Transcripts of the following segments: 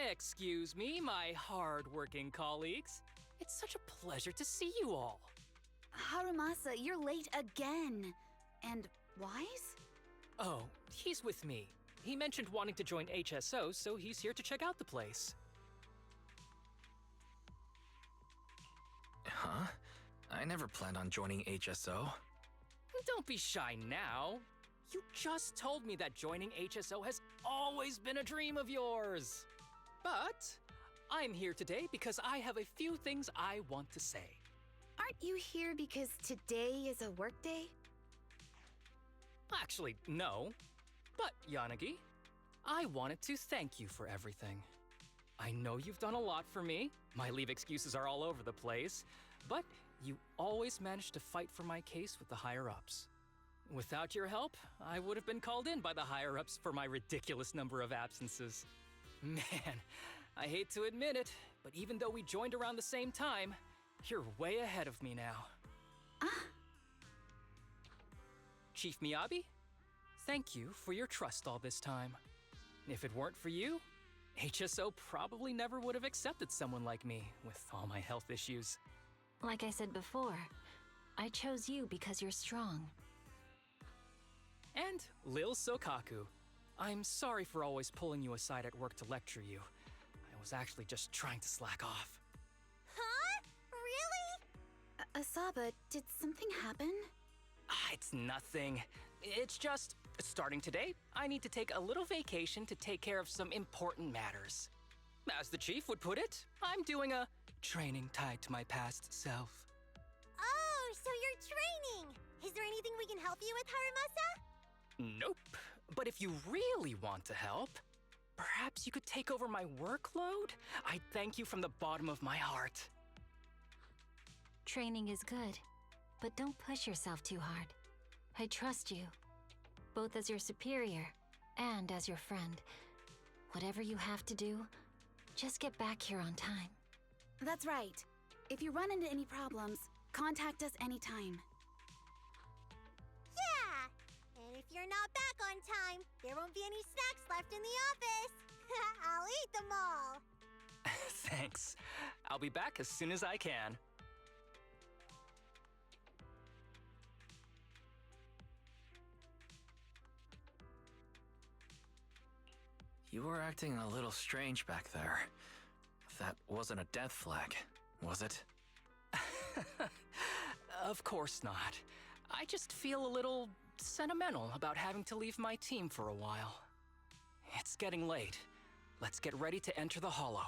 Excuse me, my hard-working colleagues. It's such a pleasure to see you all. Harumasa, you're late again. And Wise? Oh, he's with me. He mentioned wanting to join HSO, so he's here to check out the place. Huh? I never planned on joining HSO. Don't be shy now. You just told me that joining HSO has always been a dream of yours. But I'm here today because I have a few things I want to say. Aren't you here because today is a work day? Actually, no. But, Yanagi, I wanted to thank you for everything. I know you've done a lot for me. My leave excuses are all over the place. But you always managed to fight for my case with the higher-ups. Without your help, I would have been called in by the higher-ups for my ridiculous number of absences. Man, I hate to admit it, but even though we joined around the same time, you're way ahead of me now. Ah. Chief Miyabi, thank you for your trust all this time. If it weren't for you, HSO probably never would have accepted someone like me with all my health issues. Like I said before, I chose you because you're strong. And Lil Sokaku, I'm sorry for always pulling you aside at work to lecture you. I was actually just trying to slack off. Huh? Really? Asaba, did something happen? It's nothing. It's just, starting today, I need to take a little vacation to take care of some important matters. As the chief would put it, I'm doing a training tied to my past self. Oh, so you're training! Is there anything we can help you with, Harumasa? Nope. But if you really want to help, perhaps you could take over my workload? I'd thank you from the bottom of my heart. Training is good, but don't push yourself too hard. I trust you, both as your superior and as your friend. Whatever you have to do, just get back here on time. That's right. If you run into any problems, contact us anytime. Yeah! And if you're not back on time, there won't be any snacks left in the office. I'll eat them all. Thanks. I'll be back as soon as I can. You were acting a little strange back there. That wasn't a death flag, was it? Of course not. I just feel a little sentimental about having to leave my team for a while. It's getting late. Let's get ready to enter the Hollow.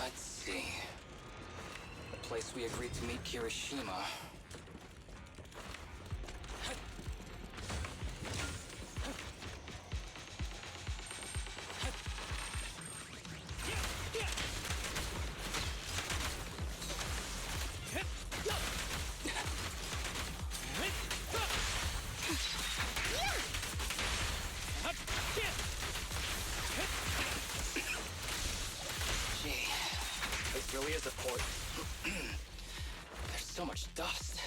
Let's see. The place we agreed to meet Kirishima. Gee, this really is a port. There's so much dust.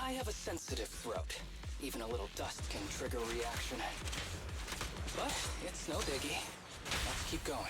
I have a sensitive throat. Even a little dust can trigger a reaction. But it's no biggie. Let's keep going.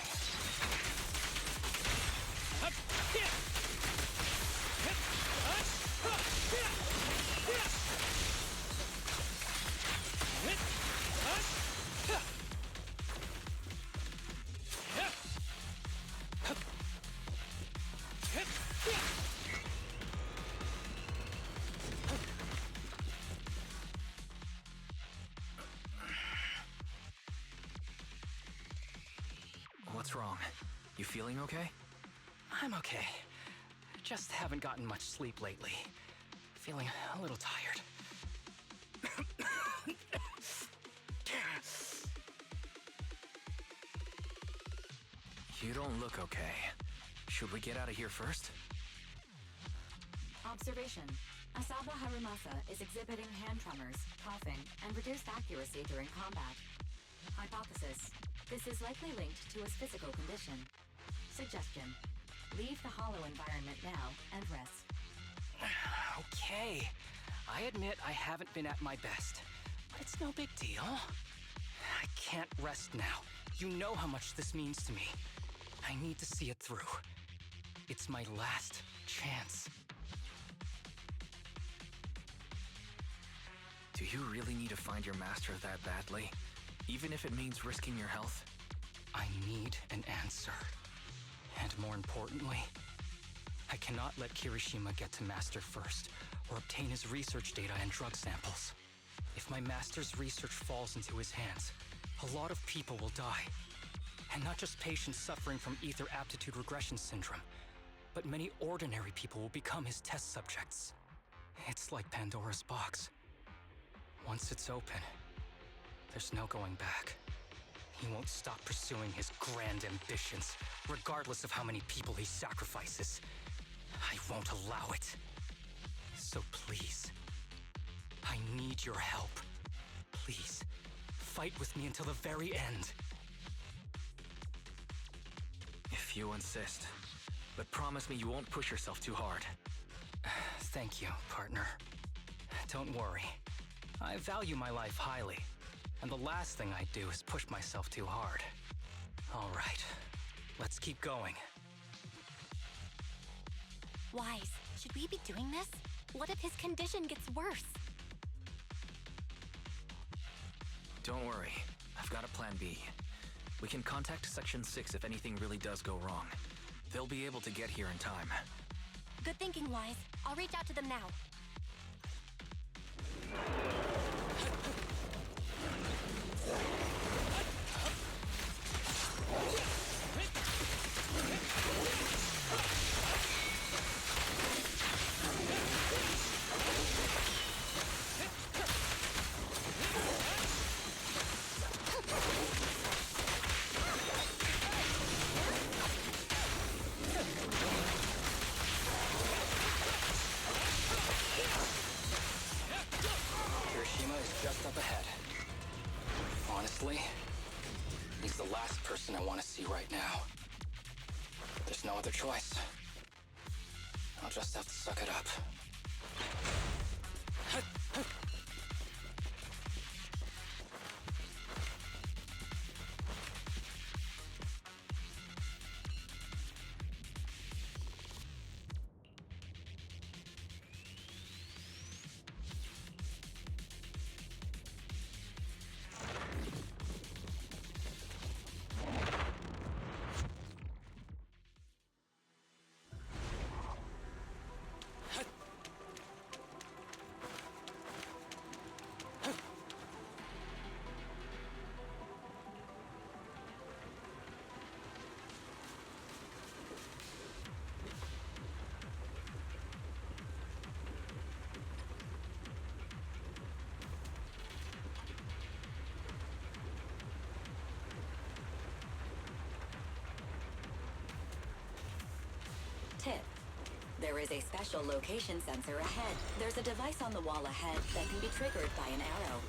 What's wrong? You feeling okay? I'm okay. Just haven't gotten much sleep lately. Feeling a little tired. You don't look okay. Should we get out of here first? Observation. Asaba Harumasa is exhibiting hand tremors, coughing, and reduced accuracy during combat. Hypothesis. This is likely linked to his physical condition. Suggestion. Leave the hollow environment now and rest. Okay. I admit I haven't been at my best, but it's no big deal. I can't rest now. You know how much this means to me. I need to see it through. It's my last chance. Do you really need to find your master that badly? Even if it means risking your health? I need an answer. And more importantly, I cannot let Kirishima get to Master first, or obtain his research data and drug samples. If my Master's research falls into his hands, a lot of people will die. And not just patients suffering from ether aptitude regression syndrome, but many ordinary people will become his test subjects. It's like Pandora's box. Once it's open, there's no going back. He won't stop pursuing his grand ambitions, regardless of how many people he sacrifices. I won't allow it. So please, I need your help. Please, fight with me until the very end. If you insist. But promise me you won't push yourself too hard. Thank you, partner. Don't worry. I value my life highly, and the last thing I do is push myself too hard. All right, let's keep going. Wise, should we be doing this? What if his condition gets worse? Don't worry. I've got a plan B. We can contact Section 6 if anything really does go wrong. They'll be able to get here in time. Good thinking, Wise. I'll reach out to them now. Kirishima is just up ahead. Honestly, he's the last person I want to see right now. There's no other choice. I'll just have to suck it up. Tip. There is a special location sensor ahead. There's a device on the wall ahead that can be triggered by an arrow.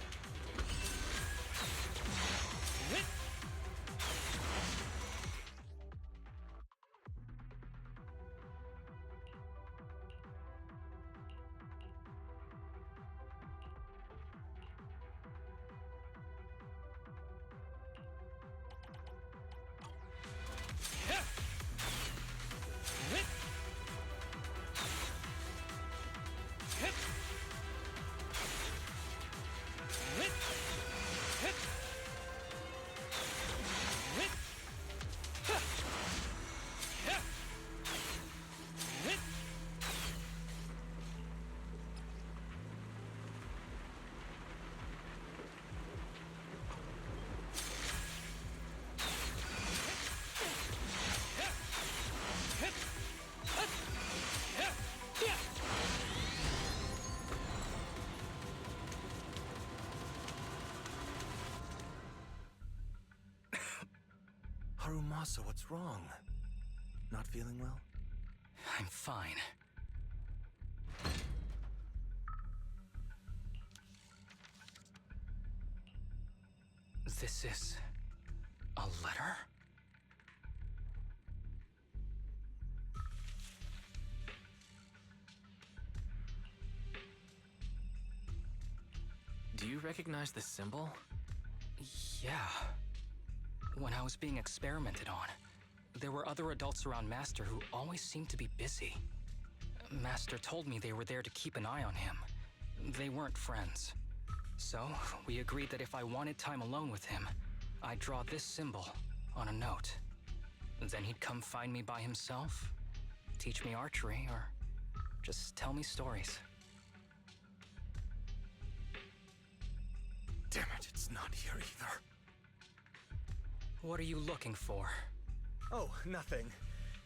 Harumasa, what's wrong? Not feeling well? I'm fine. This is a letter? Do you recognize this symbol? Yeah. When I was being experimented on, there were other adults around Master who always seemed to be busy. Master told me they were there to keep an eye on him. They weren't friends. So, we agreed that if I wanted time alone with him, I'd draw this symbol on a note. Then he'd come find me by himself, teach me archery, or just tell me stories. Damn it, it's not here either. What are you looking for? Oh, nothing.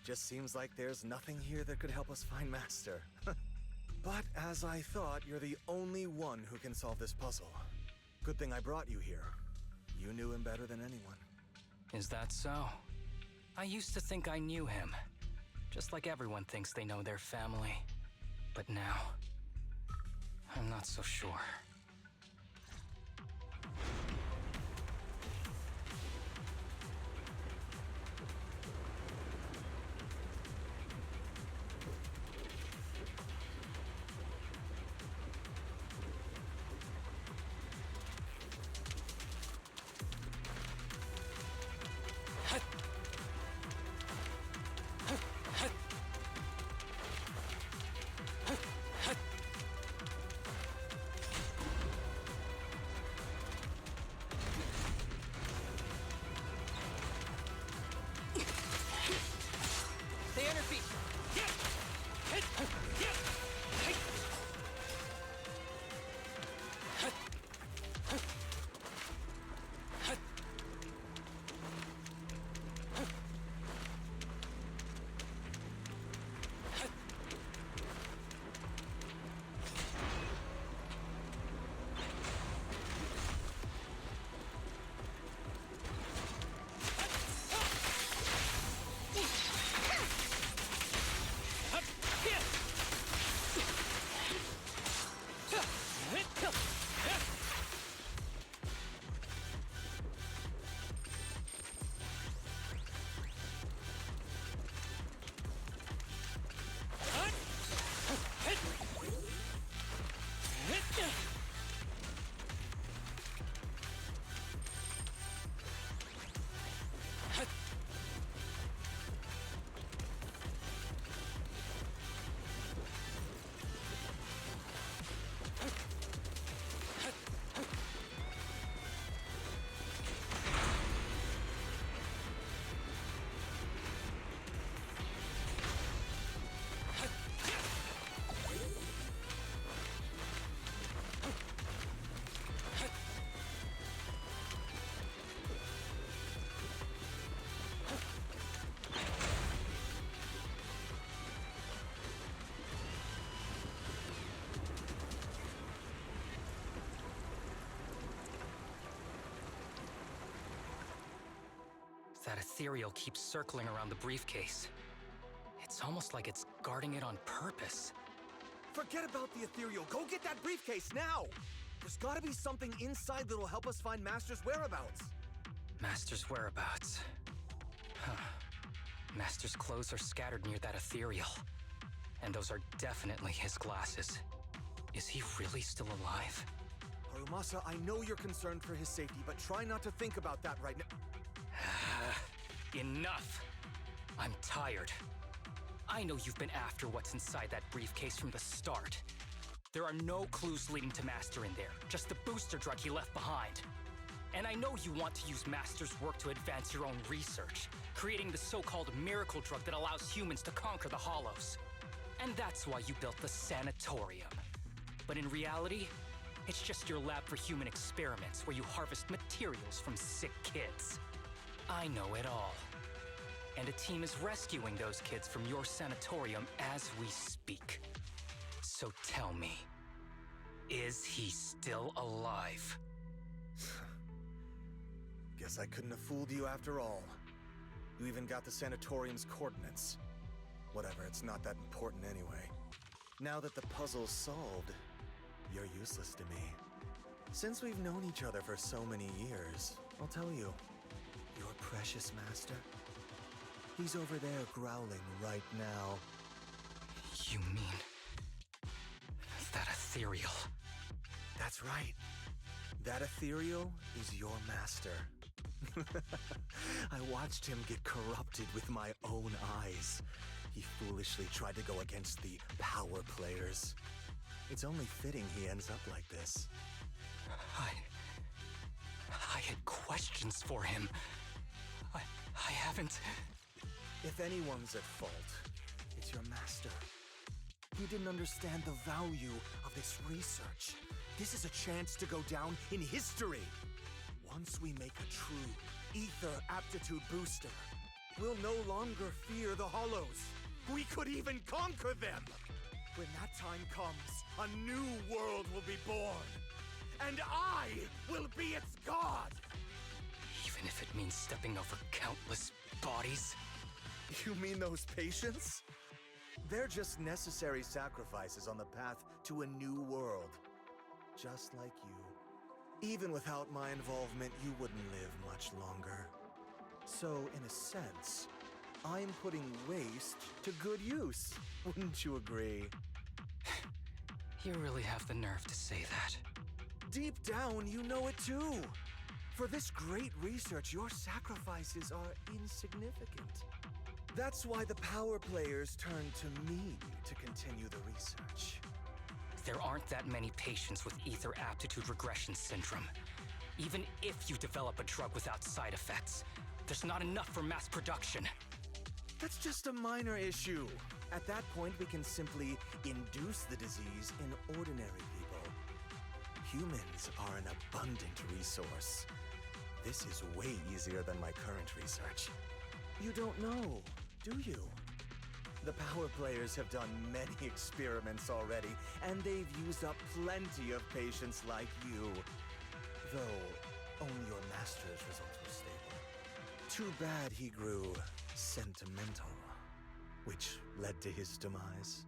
Just seems like there's nothing here that could help us find Master. But as I thought, you're the only one who can solve this puzzle. Good thing I brought you here. You knew him better than anyone. Is that so? I used to think I knew him. Just like everyone thinks they know their family. But now, I'm not so sure. The inner feet! That ethereal keeps circling around the briefcase. It's almost like it's guarding it on purpose. Forget about the ethereal. Go get that briefcase now! There's gotta be something inside that'll help us find Master's whereabouts. Master's whereabouts. Huh. Master's clothes are scattered near that ethereal. And those are definitely his glasses. Is he really still alive? Harumasa, I know you're concerned for his safety, but try not to think about that right now. Enough! I'm tired. I know you've been after what's inside that briefcase from the start. There are no clues leading to Master in there, just the booster drug he left behind. And I know you want to use Master's work to advance your own research, creating the so-called miracle drug that allows humans to conquer the Hollows. And that's why you built the sanatorium. But in reality, it's just your lab for human experiments where you harvest materials from sick kids. I know it all. And a team is rescuing those kids from your sanatorium as we speak. So tell me, is he still alive? Guess I couldn't have fooled you after all. You even got the sanatorium's coordinates. Whatever, it's not that important anyway. Now that the puzzle's solved, you're useless to me. Since we've known each other for so many years, I'll tell you, your precious master, he's over there growling right now. You mean that ethereal? That's right. That ethereal is your master. I watched him get corrupted with my own eyes. He foolishly tried to go against the power players. It's only fitting he ends up like this. I had questions for him. I haven't... If anyone's at fault, it's your master. He didn't understand the value of this research. This is a chance to go down in history. Once we make a true ether aptitude booster, we'll no longer fear the Hollows. We could even conquer them. When that time comes, a new world will be born. And I will be its god! Even if it means stepping over countless bodies? You mean those patients? They're just necessary sacrifices on the path to a new world. Just like you. Even without my involvement, you wouldn't live much longer. So, in a sense, I'm putting waste to good use. Wouldn't you agree? You really have the nerve to say that. Deep down, you know it too. For this great research, your sacrifices are insignificant. That's why the power players turn to me to continue the research. There aren't that many patients with ether aptitude regression syndrome. Even if you develop a drug without side effects, there's not enough for mass production. That's just a minor issue. At that point, we can simply induce the disease in ordinary people. Humans are an abundant resource. This is way easier than my current research. You don't know, do you? The power players have done many experiments already, and they've used up plenty of patients like you. Though, only your master's results were stable. Too bad he grew sentimental, which led to his demise.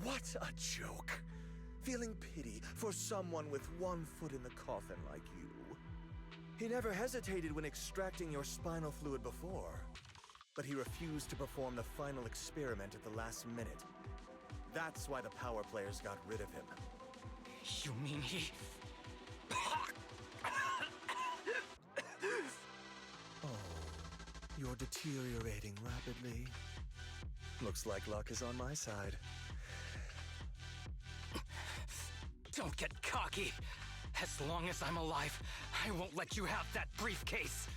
What a joke! Feeling pity for someone with one foot in the coffin like you. He never hesitated when extracting your spinal fluid before, but he refused to perform the final experiment at the last minute. That's why the power players got rid of him. You mean he... Oh, you're deteriorating rapidly. Looks like luck is on my side. Don't get cocky. As long as I'm alive, I won't let you have that briefcase.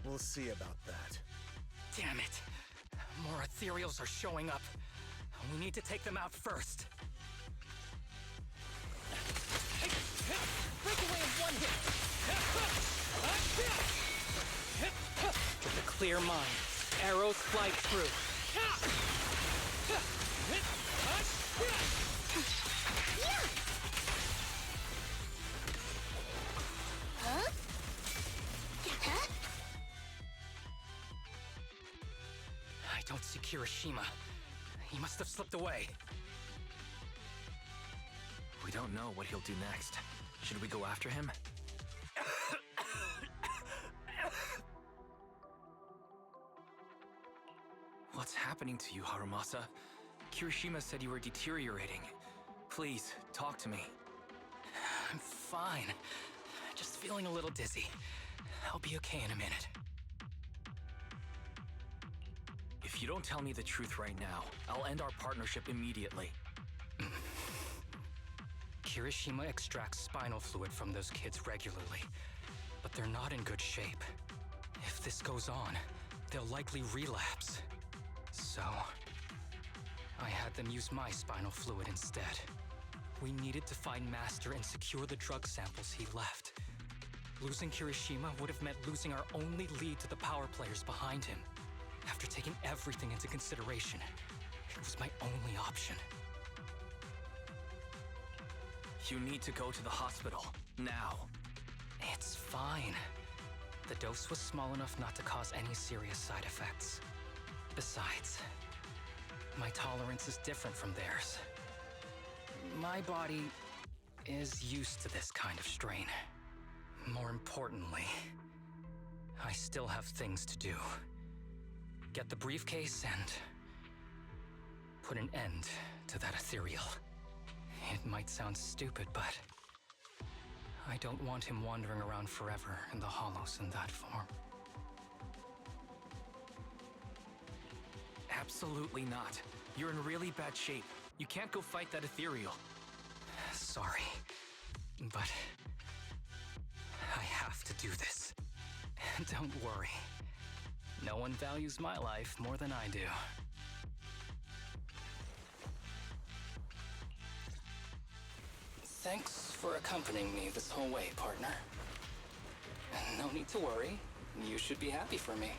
We'll see about that. Damn it. More ethereals are showing up. We need to take them out first. Break away in one hit. With a clear mind, arrows fly through. I don't see Kirishima. He must have slipped away. We don't know what he'll do next. Should we go after him? What's happening to you, Harumasa? Kirishima said you were deteriorating. Please, talk to me. I'm fine. Just feeling a little dizzy. I'll be okay in a minute. If you don't tell me the truth right now, I'll end our partnership immediately. Kirishima extracts spinal fluid from those kids regularly, but they're not in good shape. If this goes on, they'll likely relapse. So, I had them use my spinal fluid instead. We needed to find Master and secure the drug samples he left. Losing Kirishima would have meant losing our only lead to the power players behind him. After taking everything into consideration, it was my only option. You need to go to the hospital, now. It's fine. The dose was small enough not to cause any serious side effects. Besides, my tolerance is different from theirs. My body is used to this kind of strain. More importantly, I still have things to do. Get the briefcase and put an end to that ethereal. It might sound stupid, but I don't want him wandering around forever in the hollows in that form. Absolutely not. You're in really bad shape. You can't go fight that ethereal. Sorry, but I have to do this. Don't worry. No one values my life more than I do. Thanks for accompanying me this whole way, partner. No need to worry. You should be happy for me.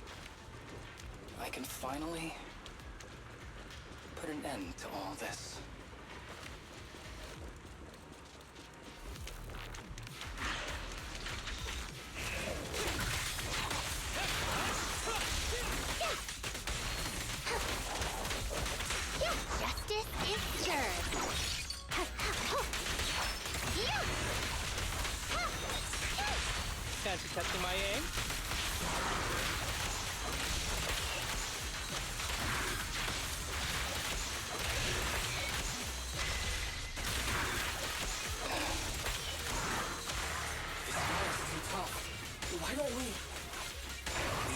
I can finally put an end to all this. Justice is served. Fancy testing my aim? This guy is too tough. Why don't we?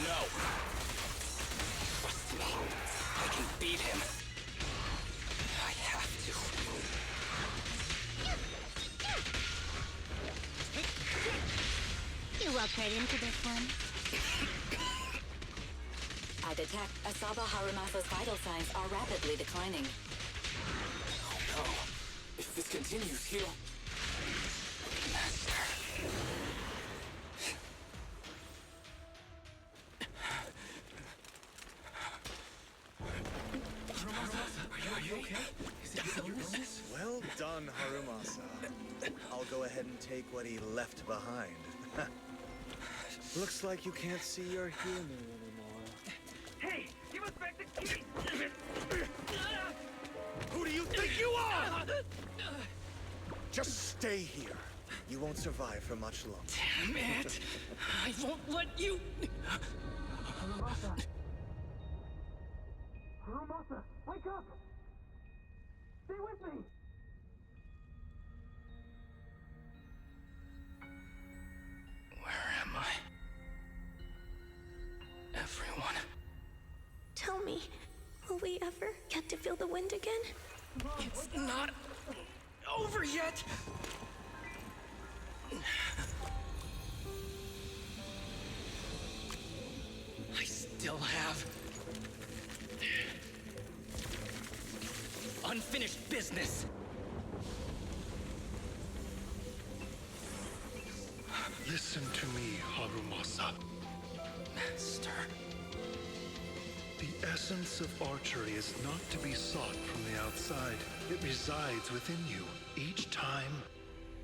No. Trust me. I can beat him. I have to. You walked right into this one. I detect Asaba Harumasa's vital signs are rapidly declining. Oh no. If this continues, he'll... Master. Are you okay? Is it your illness? Well done, Harumasa. I'll go ahead and take what he left behind. Looks like you can't see your human anymore. Hey, give us back the key! Who do you think you are? Just stay here. You won't survive for much longer. Damn it! I won't let you... Harumasa! Harumasa, wake up! Stay with me! Where am I? Everyone. Tell me, will we ever get to feel the wind again? It's not over yet! I still have unfinished business. Listen to me, Harumasa. Master. The essence of archery is not to be sought from the outside. It resides within you. Each time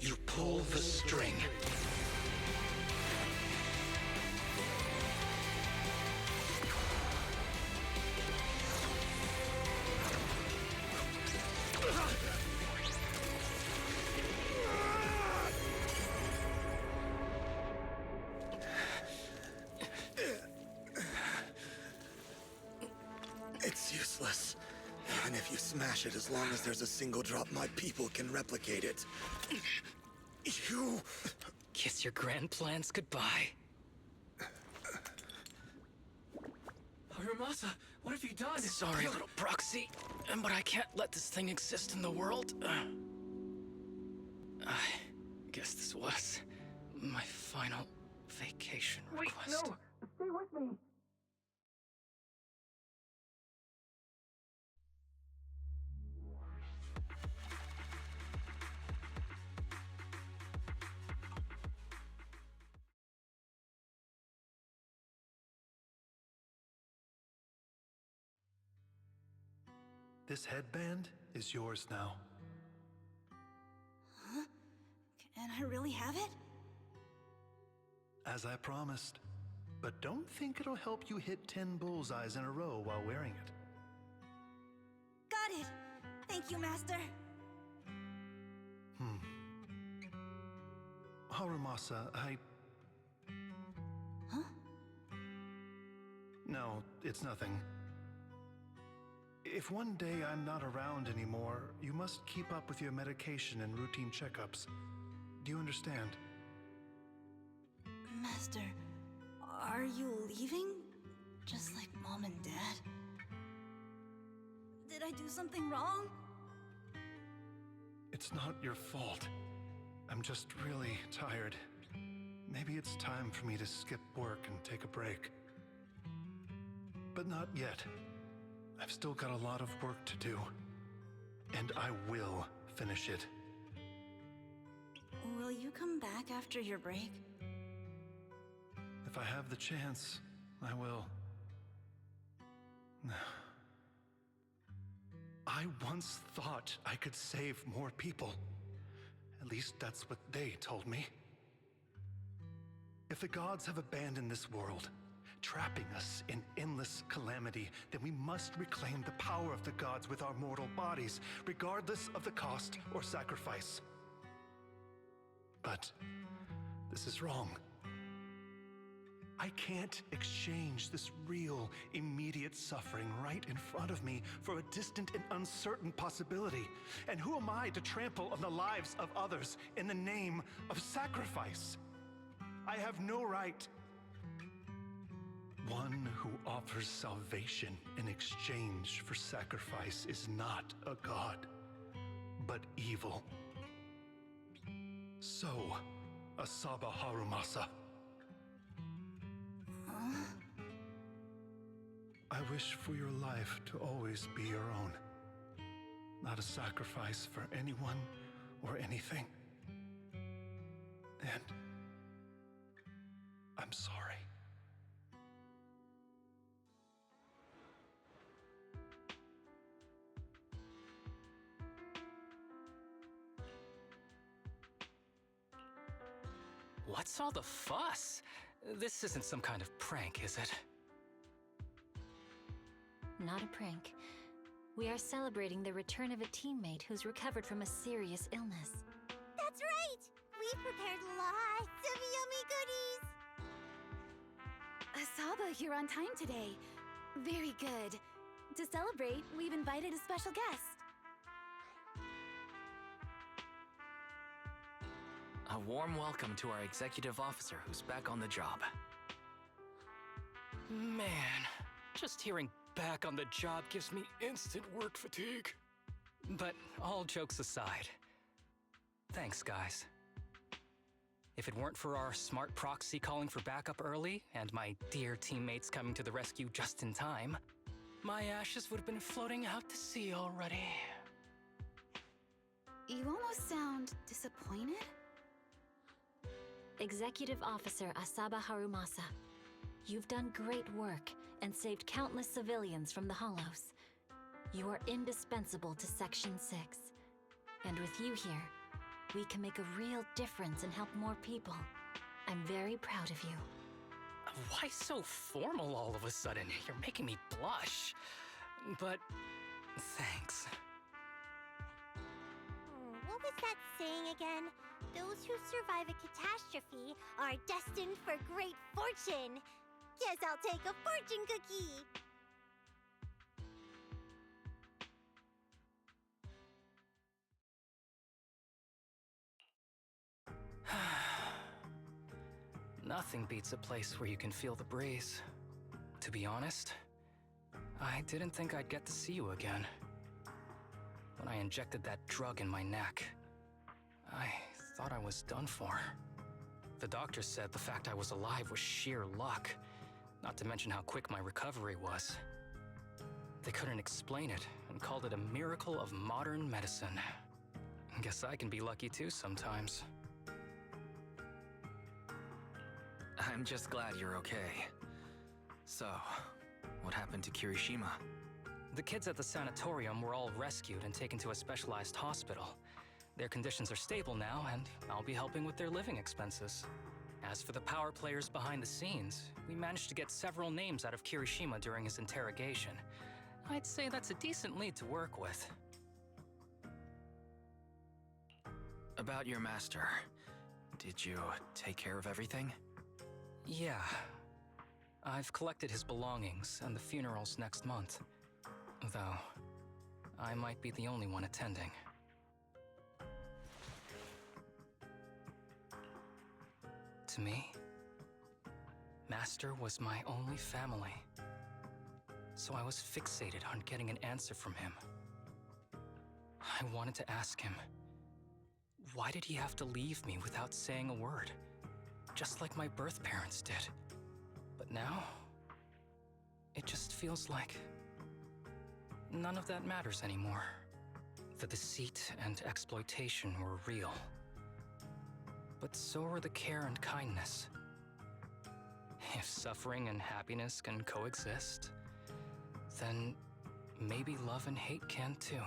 You pull the string. It's useless. Even if you smash it, as long as there's a single drop, my people can replicate it. You... Kiss your grand plans goodbye. Harumasa, what have you done? Sorry, little proxy, but I can't let this thing exist in the world. I guess this was my final vacation Wait, request. no! Stay with me! This headband is yours now. Huh? Can I really have it? As I promised, but don't think it'll help you hit 10 bullseyes in a row while wearing it. Got it! Thank you, Master! Harumasa, Huh? No, it's nothing. If one day I'm not around anymore, you must keep up with your medication and routine checkups. Do you understand? Master, are you leaving? Just like Mom and Dad? Did I do something wrong? It's not your fault. I'm just really tired. Maybe it's time for me to skip work and take a break. But not yet. I've still got a lot of work to do. And I will finish it. Will you come back after your break? If I have the chance, I will. I once thought I could save more people. At least that's what they told me. If the gods have abandoned this world, trapping us in endless calamity, then we must reclaim the power of the gods with our mortal bodies, regardless of the cost or sacrifice. But this is wrong. I can't exchange this real, immediate suffering right in front of me for a distant and uncertain possibility. And who am I to trample on the lives of others in the name of sacrifice? I have no right. One who offers salvation in exchange for sacrifice is not a god, but evil. So, Asaba Harumasa. I wish for your life to always be your own. Not a sacrifice for anyone or anything. And I'm sorry. What's all the fuss? This isn't some kind of prank, is it? Not a prank. We are celebrating the return of a teammate who's recovered from a serious illness. That's right! We've prepared lots of yummy goodies! Asaba, you're on time today. Very good. To celebrate, we've invited a special guest. A warm welcome to our executive officer who's back on the job. Man, just hearing back on the job gives me instant work fatigue. But all jokes aside, thanks, guys. If it weren't for our smart proxy calling for backup early and my dear teammates coming to the rescue just in time, my ashes would have been floating out to sea already. You almost sound disappointed? Executive Officer Asaba Harumasa, you've done great work and saved countless civilians from the Hollows. You are indispensable to Section 6. And with you here, we can make a real difference and help more people. I'm very proud of you. Why so formal all of a sudden? You're making me blush. But thanks. What was that saying again? Those who survive a catastrophe are destined for great fortune. Guess I'll take a fortune cookie. Nothing beats a place where you can feel the breeze. To be honest, I didn't think I'd get to see you again. When I injected that drug in my neck, I thought I was done for. The doctor said the fact I was alive was sheer luck, not to mention how quick my recovery was. They couldn't explain it and called it a miracle of modern medicine. Guess I can be lucky too sometimes. I'm just glad you're okay. So, what happened to Kirishima? The kids at the sanatorium were all rescued and taken to a specialized hospital. Their conditions are stable now, and I'll be helping with their living expenses. As for the power players behind the scenes, we managed to get several names out of Kirishima during his interrogation. I'd say that's a decent lead to work with. About your master, did you take care of everything? Yeah. I've collected his belongings, and the funeral's next month. Though, I might be the only one attending. To me, Master was my only family. So I was fixated on getting an answer from him. I wanted to ask him, why did he have to leave me without saying a word? Just like my birth parents did. But now, it just feels like none of that matters anymore. The deceit and exploitation were real. But so were the care and kindness. If suffering and happiness can coexist, then maybe love and hate can too.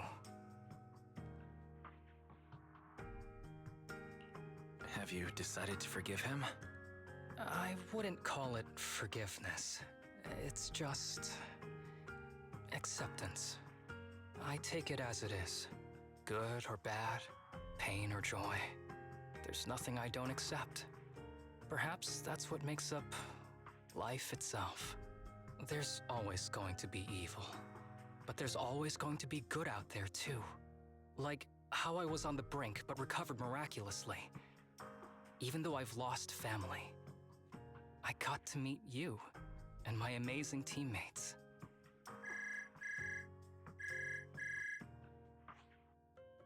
Have you decided to forgive him? I wouldn't call it forgiveness. It's just acceptance. I take it as it is. Good or bad, pain or joy. There's nothing I don't accept. Perhaps that's what makes up life itself. There's always going to be evil, but there's always going to be good out there too. Like how I was on the brink but recovered miraculously. Even though I've lost family, I got to meet you and my amazing teammates.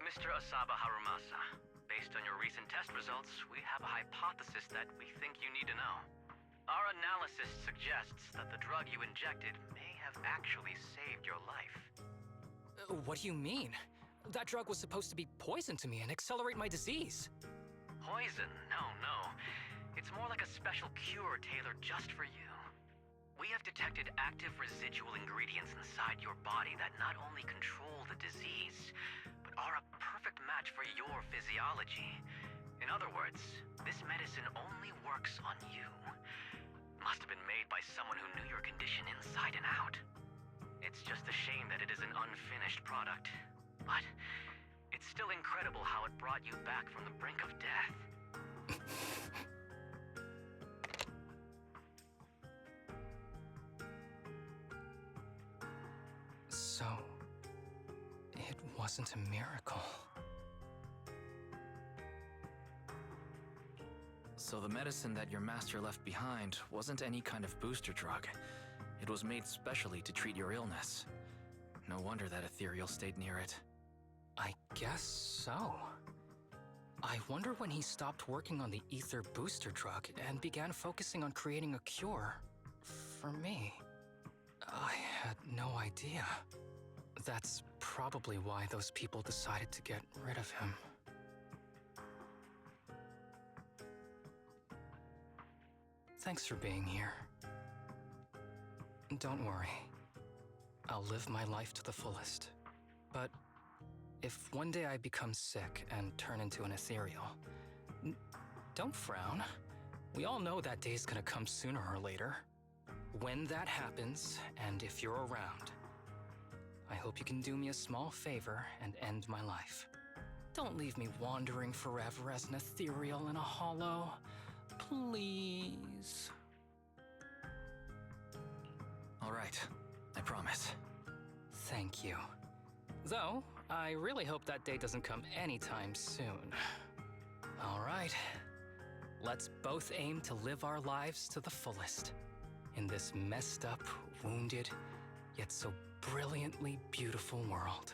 Mr. Asaba Harumasa, based on your recent test results, we have a hypothesis that we think you need to know. Our analysis suggests that the drug you injected may have actually saved your life. What do you mean? That drug was supposed to be poison to me and accelerate my disease. Poison? No. It's more like a special cure tailored just for you. We have detected active residual ingredients inside your body that not only control the disease, but are a perfect match for your physiology. In other words, this medicine only works on you. Must have been made by someone who knew your condition inside and out. It's just a shame that it is an unfinished product. But it's still incredible how it brought you back from the brink of death. So, it wasn't a miracle. So the medicine that your master left behind wasn't any kind of booster drug. It was made specially to treat your illness. No wonder that ethereal stayed near it. I guess so. I wonder when he stopped working on the ether booster drug and began focusing on creating a cure for me. I had no idea. That's probably why those people decided to get rid of him. Thanks for being here. Don't worry. I'll live my life to the fullest. But if one day I become sick and turn into an ethereal, don't frown. We all know that day's gonna come sooner or later. When that happens, and if you're around, I hope you can do me a small favor and end my life. Don't leave me wandering forever as an ethereal in a hollow. Please. All right, I promise. Thank you. Though, I really hope that day doesn't come anytime soon. All right. Let's both aim to live our lives to the fullest. In this messed up, wounded, yet so brilliantly beautiful world.